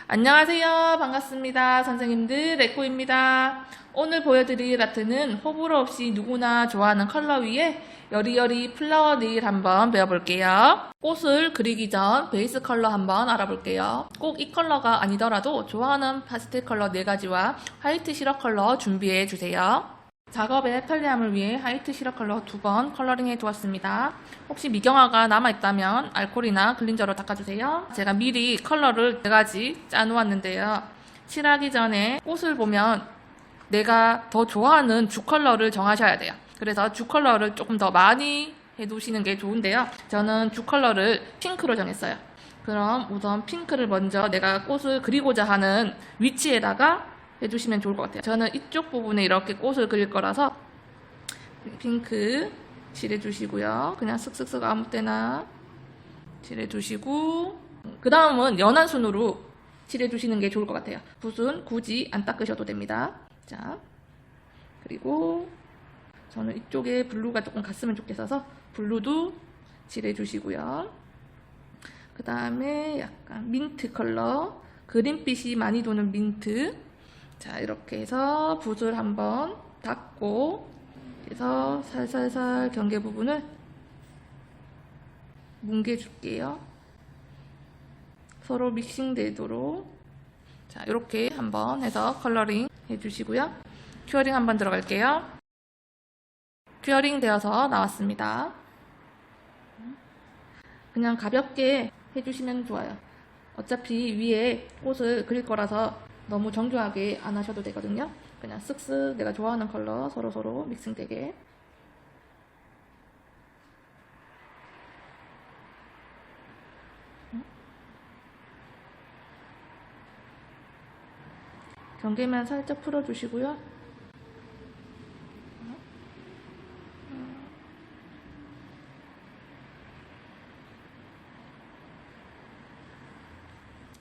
안녕하세요. 반갑습니다. 선생님들 레코입니다. 오늘 보여드릴 아트는 호불호 없이 누구나 좋아하는 컬러 위에 여리여리 플라워 네일 한번 배워볼게요. 꽃을 그리기 전 베이스 컬러 한번 알아볼게요. 꼭 이 컬러가 아니더라도 좋아하는 파스텔 컬러 4가지와 화이트 시럽 컬러 준비해주세요. 작업의 편리함을 위해 화이트 시럽 컬러 2번 컬러링해 두었습니다. 혹시 미경화가 남아있다면 알코올이나 클린저로 닦아주세요. 제가 미리 컬러를 4가지 짜놓았는데요. 칠하기 전에 꽃을 보면 내가 더 좋아하는 주 컬러를 정하셔야 돼요. 그래서 주 컬러를 조금 더 많이 해두시는 게 좋은데요. 저는 주 컬러를 핑크로 정했어요. 그럼 우선 핑크를 먼저 내가 꽃을 그리고자 하는 위치에다가 해주시면 좋을 것 같아요. 저는 이쪽 부분에 이렇게 꽃을 그릴 거라서 핑크 칠해주시고요. 그냥 쓱쓱쓱 아무 때나 칠해주시고, 그 다음은 연한 순으로 칠해주시는 게 좋을 것 같아요. 붓은 굳이 안 닦으셔도 됩니다. 자, 그리고 저는 이쪽에 블루가 조금 갔으면 좋겠어서 블루도 칠해주시고요. 그 다음에 약간 민트 컬러, 그린빛이 많이 도는 민트. 자, 이렇게 해서 붓을 한번 닦고, 그래서 살살살 경계 부분을 뭉개줄게요. 서로 믹싱되도록. 자, 이렇게 한번 해서 컬러링 해주시고요. 큐어링 한번 들어갈게요. 큐어링 되어서 나왔습니다. 그냥 가볍게 해주시면 좋아요. 어차피 위에 꽃을 그릴 거라서 너무 정교하게 안 하셔도 되거든요. 그냥 쓱쓱 내가 좋아하는 컬러 서로서로 믹싱되게. 경계만 살짝 풀어주시고요.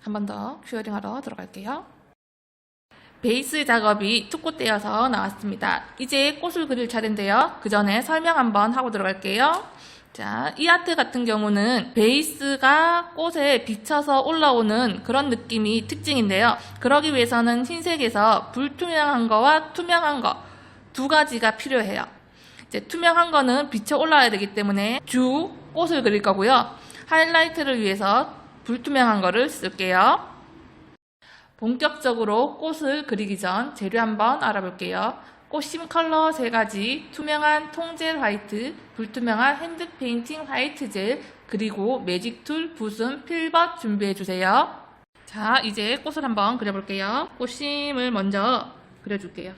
한 번 더 큐어링 하러 들어갈게요. 베이스 작업이 투코되어서 나왔습니다. 이제 꽃을 그릴 차례인데요. 그 전에 설명 한번 하고 들어갈게요. 자, 이 아트 같은 경우는 베이스가 꽃에 비쳐서 올라오는 그런 느낌이 특징인데요. 그러기 위해서는 흰색에서 불투명한 거와 투명한 거 2가지가 필요해요. 이제 투명한 거는 비쳐 올라와야 되기 때문에 주 꽃을 그릴 거고요. 하이라이트를 위해서 불투명한 거를 쓸게요. 본격적으로 꽃을 그리기 전 재료 한번 알아볼게요. 꽃심 컬러 3가지, 투명한 통젤 화이트, 불투명한 핸드 페인팅 화이트 젤, 그리고 매직 툴, 붓은 필벗 준비해주세요. 자, 이제 꽃을 한번 그려볼게요. 꽃심을 먼저 그려줄게요.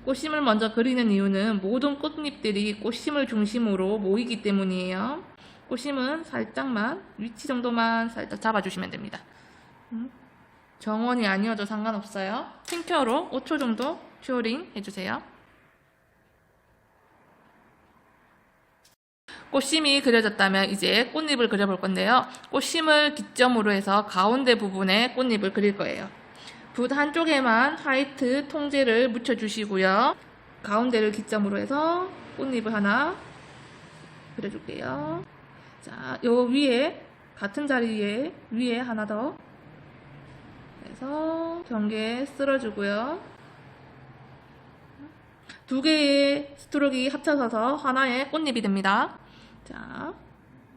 꽃심을 먼저 그리는 이유는 모든 꽃잎들이 꽃심을 중심으로 모이기 때문이에요. 꽃심은 살짝만, 위치 정도만 살짝 잡아주시면 됩니다. 정원이 아니어도 상관없어요. 틴큐어로 5초 정도 큐어링 해주세요. 꽃심이 그려졌다면 이제 꽃잎을 그려볼 건데요. 꽃심을 기점으로 해서 가운데 부분에 꽃잎을 그릴 거예요. 붓 한쪽에만 화이트 통젤을 묻혀주시고요. 가운데를 기점으로 해서 꽃잎을 하나 그려줄게요. 자, 요 위에 같은 자리에 위에 하나 더 해서 경계 쓸어주고요. 2개의 스트로크가 합쳐져서 하나의 꽃잎이 됩니다. 자,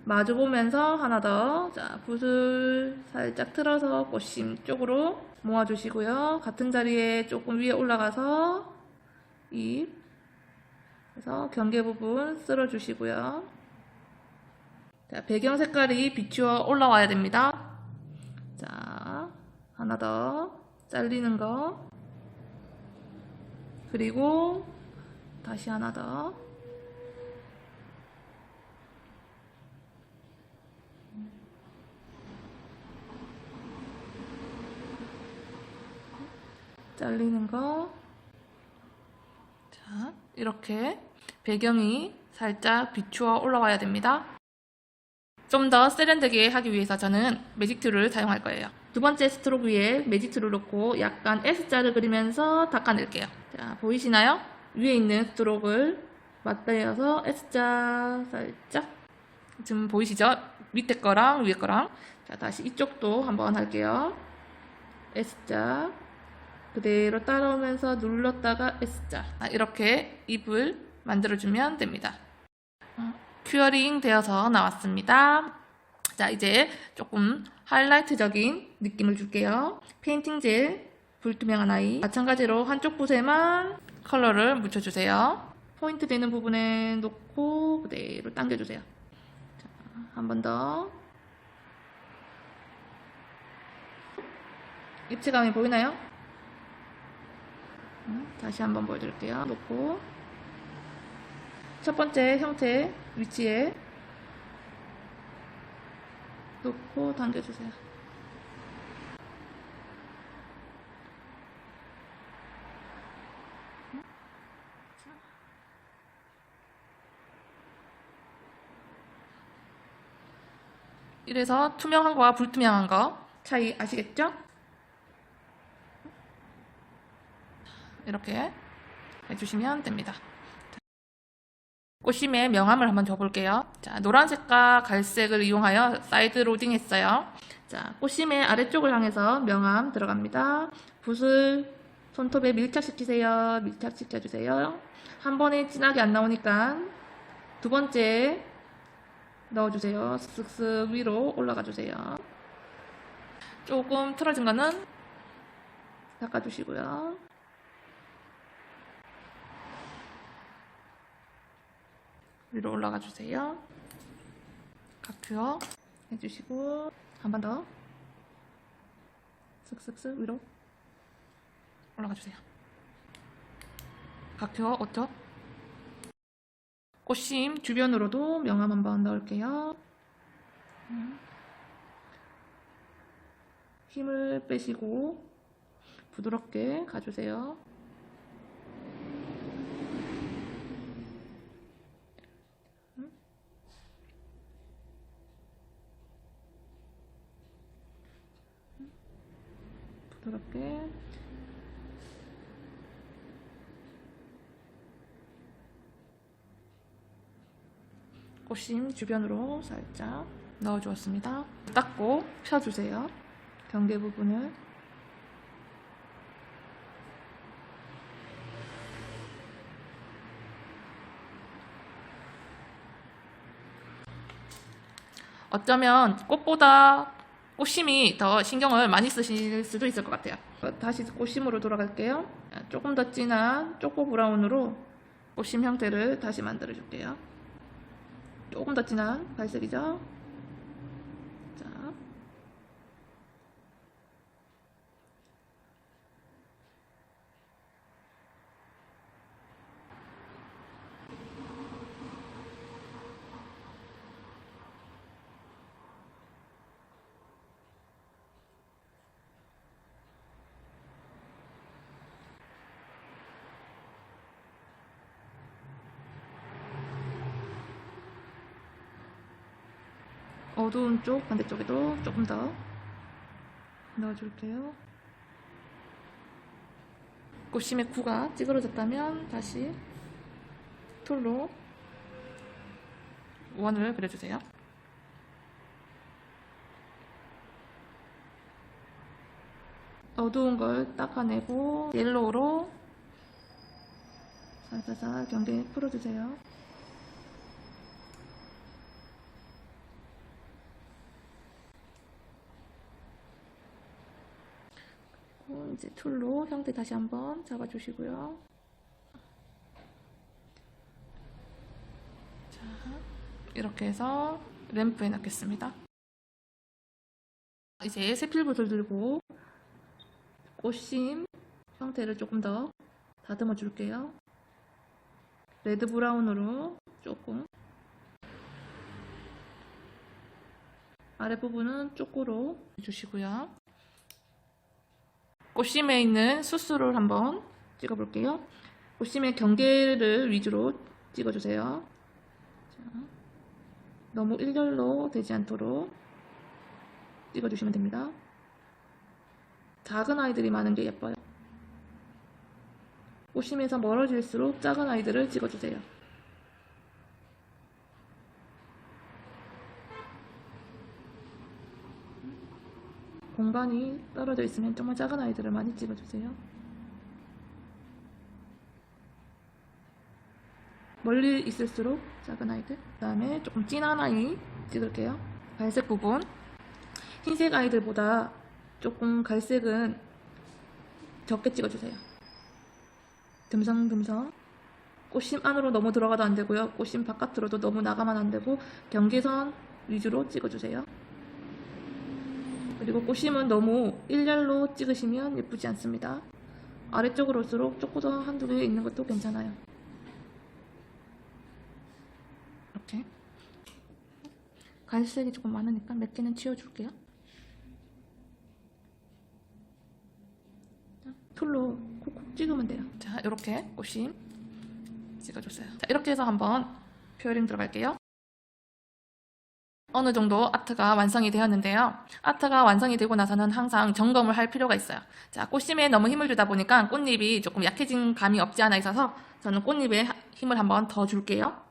마주 보면서 하나 더. 자, 붓을 살짝 틀어서 꽃심 쪽으로 모아주시고요. 같은 자리에 조금 위에 올라가서 잎 그래서 경계 부분 쓸어주시고요. 자, 배경 색깔이 비추어 올라와야 됩니다. 자, 하나 더 잘리는 거, 그리고 다시 하나 더. 잘리는 거. 자, 이렇게 배경이 살짝 비추어 올라와야 됩니다. 좀 더 세련되게 하기 위해서 저는 매직 툴을 사용할 거예요. 2번째 스트로크 위에 매직 툴을 놓고 약간 S자를 그리면서 닦아낼게요. 자, 보이시나요? 위에 있는 스트로크를 맞대어서 S자 살짝, 지금 보이시죠? 밑에 거랑 위에 거랑. 자, 다시 이쪽도 한번 할게요. S자 그대로 따라오면서 눌렀다가 S자. 이렇게 잎을 만들어주면 됩니다. 큐어링 되어서 나왔습니다. 자, 이제 조금 하이라이트적인 느낌을 줄게요. 페인팅 젤 불투명한 아이, 마찬가지로 한쪽 붓에만 컬러를 묻혀주세요. 포인트 되는 부분에 놓고 그대로 당겨주세요. 한 번 더. 입체감이 보이나요? 다시 한번 보여드릴게요. 놓고 첫 번째 형태 위치에 놓고 당겨주세요. 이래서 투명한 거와 불투명한 거 차이 아시겠죠? 이렇게 해주시면 됩니다. 꽃심의 명암을 한번 줘볼게요. 자, 노란색과 갈색을 이용하여 사이드 로딩 했어요. 자, 꽃심의 아래쪽을 향해서 명암 들어갑니다. 붓을 손톱에 밀착시키세요. 밀착시켜주세요. 한 번에 진하게 안 나오니까 두 번째 넣어주세요. 쓱쓱 위로 올라가주세요. 조금 틀어진 거는 닦아주시고요. 위로 올라가 주세요. 각큐어 해주시고 한 번 더 쓱쓱쓱 위로 올라가 주세요. 각큐어 5초. 꽃심 주변으로도 명암 한번 넣을게요. 힘을 빼시고 부드럽게 가주세요. 부드럽게. 꽃심 주변으로 살짝 넣어주었습니다. 닦고 펴주세요. 경계 부분을. 어쩌면 꽃보다 꽃심이 더 신경을 많이 쓰실 수도 있을 것 같아요. 다시 꽃심으로 돌아갈게요. 조금 더 진한 초코 브라운으로 꽃심 형태를 다시 만들어 줄게요. 조금 더 진한 갈색이죠. 자, 어두운 쪽 반대쪽에도 조금 더 넣어줄게요. 꽃심의 구가 찌그러졌다면 다시 툴로 원을 그려주세요. 어두운 걸 닦아내고 옐로우로 살살살 경계 풀어주세요. 이제 툴로 형태 다시 한번 잡아주시고요. 자, 이렇게 해서 램프에 넣겠습니다. 이제 세필붓을 들고 꽃심 형태를 조금 더 다듬어 줄게요. 레드 브라운으로 조금 아랫부분은 쪼꼬로 해주시고요. 꽃심에 있는 수수를 한번 찍어볼게요. 꽃심의 경계를 위주로 찍어주세요. 자, 너무 일렬로 되지 않도록 찍어주시면 됩니다. 작은 아이들이 많은 게 예뻐요. 꽃심에서 멀어질수록 작은 아이들을 찍어주세요. 공간이 떨어져 있으면 정말 작은 아이들을 많이 찍어주세요. 멀리 있을수록 작은 아이들. 그 다음에 조금 진한 아이 찍을게요. 갈색 부분. 흰색 아이들보다 조금 갈색은 적게 찍어주세요. 듬성듬성. 꽃심 안으로 너무 들어가도 안 되고요. 꽃심 바깥으로도 너무 나가면 안 되고 경계선 위주로 찍어주세요. 그리고 꽃심은 너무 일렬로 찍으시면 예쁘지 않습니다. 아래쪽으로 올수록 조금 한두 개 있는 것도 괜찮아요. 이렇게 갈색이 조금 많으니까 몇 개는 치워줄게요. 툴로 콕콕 찍으면 돼요. 자, 이렇게 꽃심 찍어줬어요. 자, 이렇게 해서 한번 퓨어링 들어갈게요. 어느 정도 아트가 완성이 되었는데요. 아트가 완성이 되고 나서는 항상 점검을 할 필요가 있어요. 자, 꽃심에 너무 힘을 주다 보니까 꽃잎이 조금 약해진 감이 없지 않아 있어서 저는 꽃잎에 힘을 한번 더 줄게요.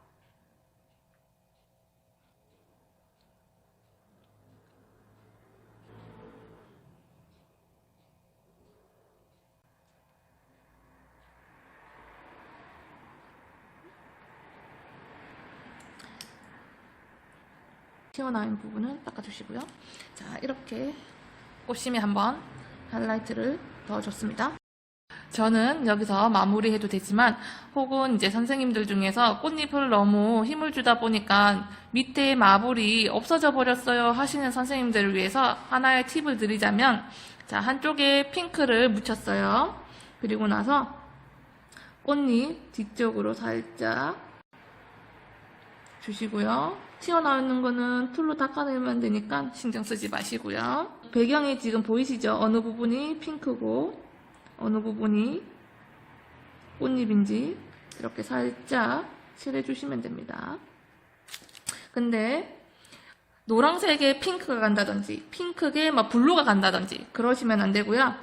튀어나온 부분은 닦아주시고요. 자, 이렇게 꽃심에 한번 하이라이트를 넣어줬습니다. 저는 여기서 마무리해도 되지만 혹은 이제 선생님들 중에서 꽃잎을 너무 힘을 주다 보니까 밑에 마블이 없어져 버렸어요 하시는 선생님들을 위해서 하나의 팁을 드리자면, 자, 한쪽에 핑크를 묻혔어요. 그리고 나서 꽃잎 뒤쪽으로 살짝 주시고요. 튀어나오는 거는 툴로 닦아내면 되니까 신경 쓰지 마시고요. 배경이 지금 보이시죠? 어느 부분이 핑크고 어느 부분이 꽃잎인지 이렇게 살짝 칠해주시면 됩니다. 근데 노란색에 핑크가 간다든지 핑크에 막 블루가 간다든지 그러시면 안 되고요.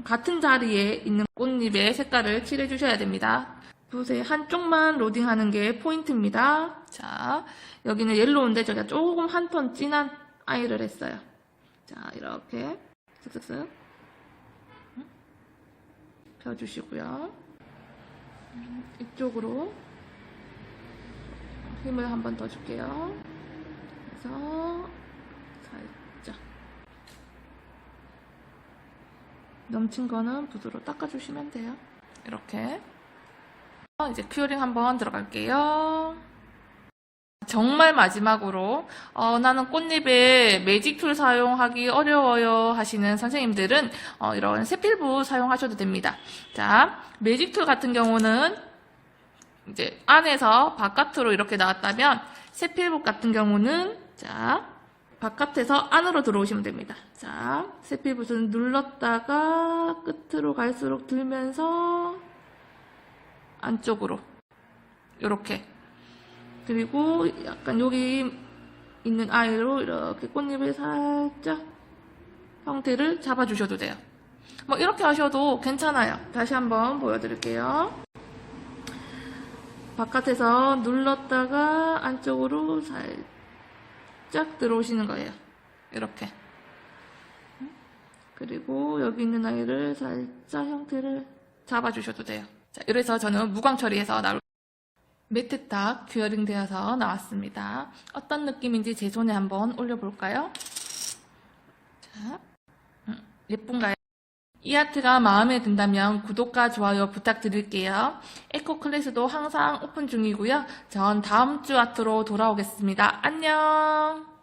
같은 자리에 있는 꽃잎의 색깔을 칠해주셔야 됩니다. 붓의 한쪽만 로딩하는 게 포인트입니다. 자, 여기는 옐로우인데 제가 조금 한 톤 진한 아이를 했어요. 자, 이렇게 쓱쓱쓱 펴주시고요. 이쪽으로 힘을 한 번 더 줄게요. 그래서 살짝 넘친 거는 붓으로 닦아주시면 돼요. 이렇게 이제 큐어링 한번 들어갈게요. 정말 마지막으로 나는 꽃잎에 매직 툴 사용하기 어려워요 하시는 선생님들은 이런 세필붓 사용하셔도 됩니다. 자, 매직 툴 같은 경우는 이제 안에서 바깥으로 이렇게 나왔다면 세필붓 같은 경우는 자, 바깥에서 안으로 들어오시면 됩니다. 자, 세필붓은 눌렀다가 끝으로 갈수록 들면서 안쪽으로 이렇게, 그리고 약간 여기 있는 아이로 이렇게 꽃잎을 살짝 형태를 잡아주셔도 돼요. 뭐 이렇게 하셔도 괜찮아요. 다시 한번 보여드릴게요. 바깥에서 눌렀다가 안쪽으로 살짝 들어오시는 거예요. 이렇게. 그리고 여기 있는 아이를 살짝 형태를 잡아주셔도 돼요. 자, 이래서 저는 무광 처리해서 나올 매트탁 큐어링 되어서 나왔습니다. 어떤 느낌인지 제 손에 한번 올려볼까요? 자, 예쁜가요? 이 아트가 마음에 든다면 구독과 좋아요 부탁드릴게요. 에코 클래스도 항상 오픈 중이고요. 전 다음 주 아트로 돌아오겠습니다. 안녕!